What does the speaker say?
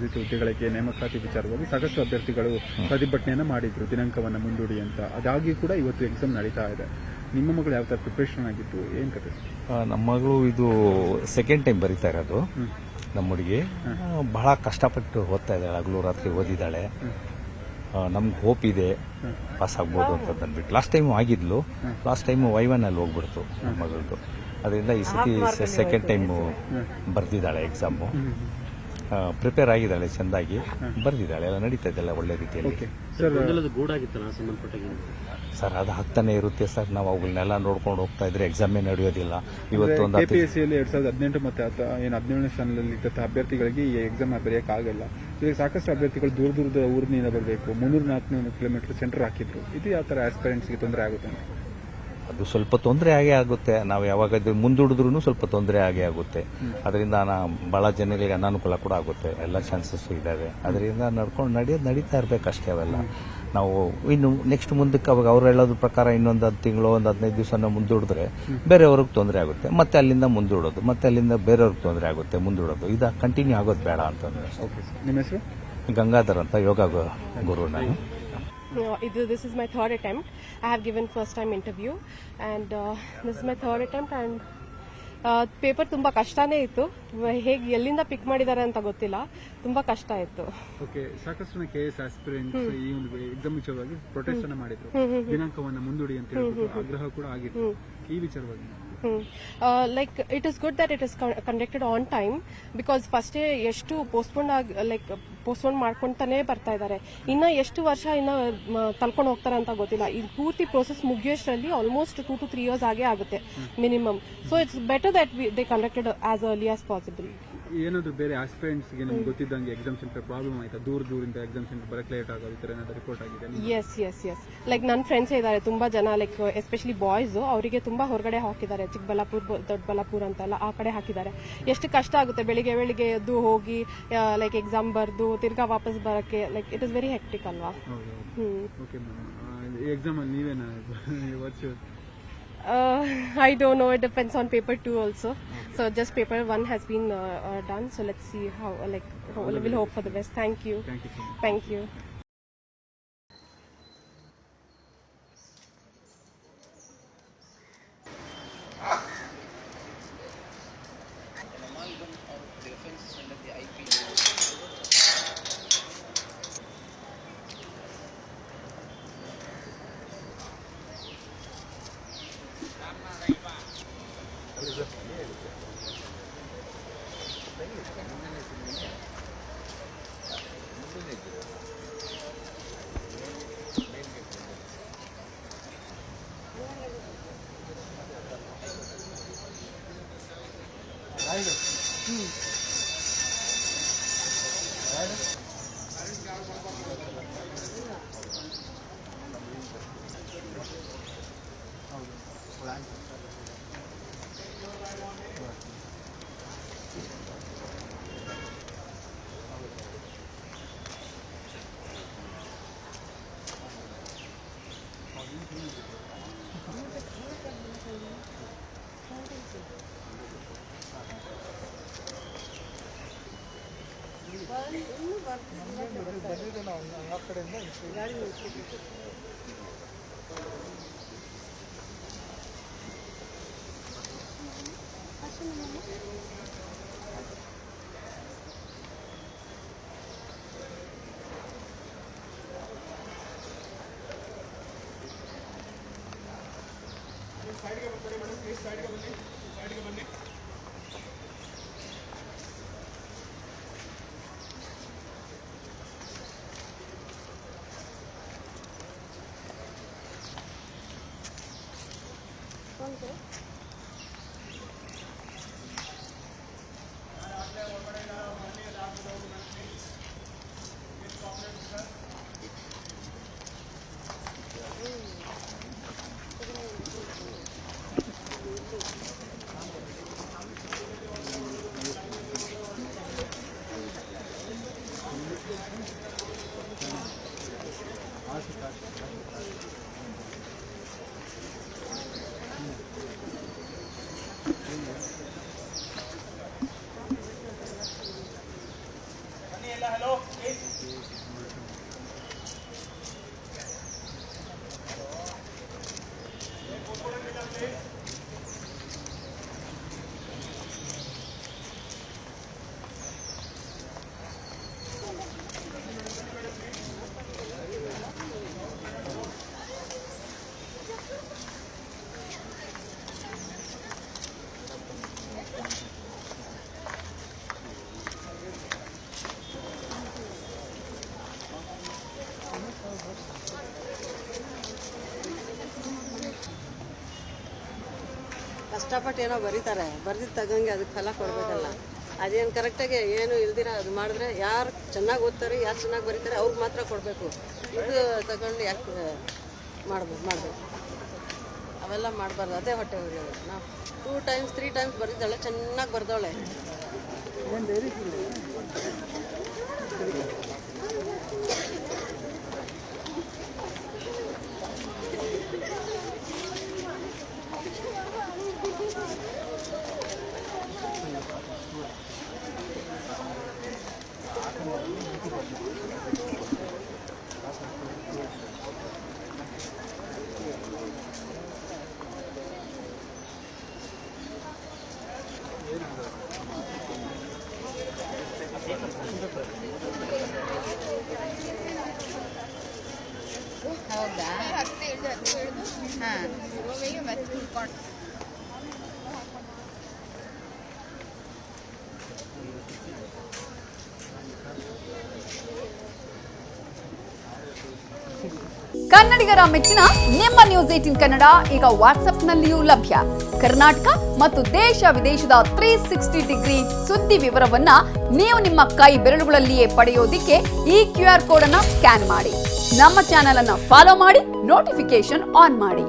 ಹುದ್ದೆಗಳಿಗೆ ನೇಮಕಾತಿ ವಿಚಾರವಾಗಿ ಸಾಕಷ್ಟು ಅಭ್ಯರ್ಥಿಗಳು ಪ್ರತಿಭಟನೆಯನ್ನು ಮಾಡಿದ್ರು, ದಿನಾಂಕವನ್ನು ಮುಂದೂಡಿ ಅಂತ. ಅದಾಗಿ ಕೂಡ ಇವತ್ತು ಎಕ್ಸಾಮ್ ನಡೀತಾ ಇದೆ. ನಿಮ್ಮ ಮಗಳು ಯಾವ ತರ ಪ್ರಿಪರೇಷನ್ ಆಗಿತ್ತು, ಏನ್ ಕತೆ? ನಮ್ಮ ಮಗಳು ಇದು ಸೆಕೆಂಡ್ ಟೈಮ್ ಬರೀತಾ ಇರೋದು. ನಮ್ಮ ಹುಡುಗಿ ಬಹಳ ಕಷ್ಟಪಟ್ಟು ಓದ್ತಾ ಇದ್ದಾಳೆ, ಹಗಲು ರಾತ್ರಿ ಓದಿದ್ದಾಳೆ. ನಮ್ಗೆ ಹೋಪ್ ಇದೆ ಪಾಸ್ ಆಗ್ಬೋದು ಅಂತ ಅಂದ್ಬಿಟ್ಟು. ಲಾಸ್ಟ್ ಟೈಮ್ ಆಗಿದ್ಲು, ಲಾಸ್ಟ್ ಟೈಮ್ ವೈವನಲ್ಲಿ ಹೋಗ್ಬಿಡ್ತು ನಮ್ಮ ಮಗಳದು. ಅದರಿಂದ ಈ ಸತಿ ಸೆಕೆಂಡ್ ಟೈಮ್ ಬರ್ದಿದ್ದಾಳೆ ಎಕ್ಸಾಮು. ಪ್ರಿಪೇರ್ ಆಗಿದ್ದಾಳೆ, ಚೆಂದಾಗಿ ಬರ್ದಿದ್ದಾಳೆ, ಎಲ್ಲ ನಡೀತಾ ಇದೆಲ್ಲ ಒಳ್ಳೆ ರೀತಿಯಲ್ಲಿ. ಸರ್ ಅದು ಆಗ್ತಾನೆ ಇರುತ್ತೆ ಸರ್. ನಾವು ಅವುಗಳನ್ನೆಲ್ಲ ನೋಡ್ಕೊಂಡು ಹೋಗ್ತಾ ಇದ್ರೆ ಎಕ್ಸಾಮೇ ನಡೆಯೋದಿಲ್ಲ. ಇವತ್ತು ಒಂದು ಕೆಪಿಎಸ್ಸಿಯಲ್ಲಿ 2018 ಮತ್ತೆ 17ನೇ ಸಾಲಿನಲ್ಲಿ ಇದ್ದಂತಹ ಅಭ್ಯರ್ಥಿಗಳಿಗೆ ಈ ಎಕ್ಸಾಮ್ ಬರೆಯೋಕ್ಕಾಗಲ್ಲ. ಈಗ ಸಾಕಷ್ಟು ಅಭ್ಯರ್ಥಿಗಳು ದೂರದ ಊರಿನಿಂದ ಬರಬೇಕು, 300-400 ಕಿಲೋಮೀಟರ್ ಸೆಂಟರ್ ಹಾಕಿದ್ರು. ಇದು ಯಾವ ತರ ಆಸ್ಪಿರೆಂಟ್ಸ್ಗೆ ತೊಂದರೆ ಆಗುತ್ತೆ? ಅದು ಸ್ವಲ್ಪ ತೊಂದರೆ ಆಗೇ ಆಗುತ್ತೆ. ನಾವು ಯಾವಾಗ ಮುಂದೂಡಿದ್ರು ಸ್ವಲ್ಪ ತೊಂದರೆ ಆಗೇ ಆಗುತ್ತೆ. ಅದರಿಂದ ಬಹಳ ಜನರಿಗೆ ಅನಾನುಕೂಲ ಕೂಡ ಆಗುತ್ತೆ. ಎಲ್ಲ ಚಾನ್ಸಸ್ ಇದಾವೆ. ಅದರಿಂದ ನಡೀತಾ ಇರಬೇಕಷ್ಟೇ. ಅವೆಲ್ಲ ನಾವು ಇನ್ನು ನೆಕ್ಸ್ಟ್ ಮುಂದಕ್ಕೆ ಅವಾಗ ಅವ್ರು ಹೇಳೋದ್ರ ಪ್ರಕಾರ ಇನ್ನೊಂದು 10 ತಿಂಗಳು, ಒಂದು 15 ದಿವಸ ಮುಂದೂಡಿದ್ರೆ ಬೇರೆಯವ್ರಿಗೆ ತೊಂದರೆ ಆಗುತ್ತೆ. ಮತ್ತೆ ಅಲ್ಲಿಂದ ಮುಂದೂಡೋದು, ಮತ್ತೆ ಅಲ್ಲಿಂದ ಬೇರೆಯವ್ರಿಗೆ ತೊಂದರೆ ಆಗುತ್ತೆ ಮುಂದೂಡೋದು. ಇದು ಕಂಟಿನ್ಯೂ ಆಗೋದು ಬೇಡ ಅಂತಂದ್ರೆ. ನಿಮ್ಮ ಹೆಸರು? ಗಂಗಾಧರ್ ಅಂತ, ಯೋಗ ಗುರು ನಾನು. This is my third attempt. I have given first time interview and this is my third attempt and paper ತುಂಬಾ ಕಷ್ಟನೇ ಇತ್ತು. ಹೇಗೆ ಎಲ್ಲಿಂದ ಪಿಕ್ ಮಾಡಿದ್ದಾರೆ ಅಂತ ಗೊತ್ತಿಲ್ಲ, ತುಂಬಾ ಕಷ್ಟ ಇತ್ತು. ಓಕೆ, ಸಾಕಷ್ಟು KS ಆಸ್ಪಿರೆಂಟ್ಸ್ ಈ ಒಂದು ಎಕ್ಸಾಮ್ ವಿಚಾರವಾಗಿ ಪ್ರೊಟೆಸ್ಟ್ ಅನ್ನು ಮಾಡಿದ್ರು, ದಿನಾಂಕವನ್ನು ಮುಂದೂಡಿ ಅಂತ ಹೇಳ್ಬಿಟ್ಟು ಆಗ್ರಹ ಕೂಡ ಆಗಿತ್ತು. ಈ ವಿಚಾರವಾಗಿ like it is good that it is conducted on time because first ಎಷ್ಟು ಪೋಸ್ಟ್ಪೋನ್ ಮಾಡ್ಕೊಂತಾನೆ ಬರ್ತಾ ಇದ್ದಾರೆ. ಇನ್ನ ಎಷ್ಟು ವರ್ಷ ಇನ್ನ ತಳ್ಕೊಂಡು ಹೋಗ್ತಾರೆ ಅಂತ ಗೊತ್ತಿಲ್ಲ. ಈ ಪೂರ್ತಿ ಪ್ರೋಸೆಸ್ ಮುಗಿಯೋಷ್ಟರಲ್ಲಿ ಆಲ್ಮೋಸ್ಟ್ 2 to 3 years ಆಗೇ ಆಗುತ್ತೆ minimum. So it's better that they conducted as early as possible. ಏನಾದ್ರು ಬೇರೆ ಆಸ್ಪಿರೆಂಟ್ಸ್ ಗೆ ನಿಮ್ಗೆ ಗೊತ್ತಿದ್ದಂಗೆ ಎಕ್ಸಾಮ್ ಸೆಂಟರ್ ಪ್ರಾಬ್ಲಮ್ ಆಯ್ತಾ? ದೂರದಿಂದ ಎಕ್ಸಾಮ್ ಸೆಂಟರ್ ಬರಕ್ಕೆ ಲೇಟ್ ಆಗೋದು, ಈ ತರ ಏನಾದ್ರು ರಿಪೋರ್ಟ್ ಆಗಿದೆ? ಎಸ್ ಲೈಕ್ ನನ್ನ ಫ್ರೆಂಡ್ಸ್ ಇದ್ದಾರೆ ತುಂಬಾ ಜನ, ಲೈಕ್ ಎಸ್ಪೆಷಲಿ ಬಾಯ್ಸ್, ಅವರಿಗೆ ತುಂಬಾ ಹೊರಗಡೆ ಹಾಕಿದ್ದಾರೆ. ಚಿಕ್ಕಬಳ್ಳಾಪುರ, ದೊಡ್ಡಬಳ್ಳಾಪುರ ಅಂತೆಲ್ಲ ಆ ಕಡೆ ಹಾಕಿದ್ದಾರೆ. ಎಷ್ಟು ಕಷ್ಟ ಆಗುತ್ತೆ ಬೆಳಿಗ್ಗೆ ಎದ್ದು ಹೋಗಿ ಲೈಕ್ ಎಕ್ಸಾಮ್ ಬರ್ದು ತಿರ್ಗಾ ವಾಪಸ್ ಬರಕ್ಕೆ. Like it is very hectic ಅಲ್ವಾ? ಓಕೆ ಮ್ಯಾಮ್, ಎಕ್ಸಾಮ್ ಅಲ್ಲಿ ನೀವೇನಾ I don't know. It depends on paper 2 also. So just paper 1 has been done. So let's see how. We'll hope for the best. Thank you. Thank you. ಕಷ್ಟಪಟ್ಟು ಏನೋ ಬರೀತಾರೆ, ಬರ್ದಿದ್ದು ತಗಂಗೆ ಅದಕ್ಕೆ ಫಲ ಕೊಡಬೇಕಲ್ಲ. ಅದೇನು ಕರೆಕ್ಟಾಗಿ ಏನು ಇಲ್ದಿರ ಅದು ಮಾಡಿದ್ರೆ ಯಾರು ಚೆನ್ನಾಗಿ ಓದ್ತಾರೆ, ಯಾರು ಚೆನ್ನಾಗಿ ಬರೀತಾರೆ ಅವ್ರಿಗೆ ಮಾತ್ರ ಕೊಡಬೇಕು. ಇದು ತಗೊಂಡು ಯಾಕೆ ಮಾಡಬೇಕು ಅವೆಲ್ಲ ಮಾಡಬಾರ್ದು. ಅದೇ ಹೊಟ್ಟೆ ಉರಿಯೋದು. ನಾವು 2 times 3 times ಬರೆದಿದ್ದಾಳೆ, ಚೆನ್ನಾಗಿ ಬರ್ದವಳೆ. ಹೌದಾ? ಹಾಂ ಕನ್ನಡಿಗರ ಮೆಚ್ಚಿನ ನಿಮ್ಮ ನ್ಯೂಸ್ 18 ಕನ್ನಡ ಈಗ ವಾಟ್ಸ್ಆಪ್ನಲ್ಲಿಯೂ ಲಭ್ಯ. ಕರ್ನಾಟಕ ಮತ್ತು ದೇಶ ವಿದೇಶದ 360 ಡಿಗ್ರಿ ಸುದ್ದಿ ವಿವರವನ್ನ ನೀವು ನಿಮ್ಮ ಕೈ ಬೆರಳುಗಳಲ್ಲಿಯೇ ಪಡೆಯೋದಿಕ್ಕೆ ಈ QR ಕೋಡ್ ಅನ್ನು ಸ್ಕ್ಯಾನ್ ಮಾಡಿ. ನಮ್ಮ ಚಾನೆಲ್ ಅನ್ನು ಫಾಲೋ ಮಾಡಿ, ನೋಟಿಫಿಕೇಶನ್ ಆನ್ ಮಾಡಿ.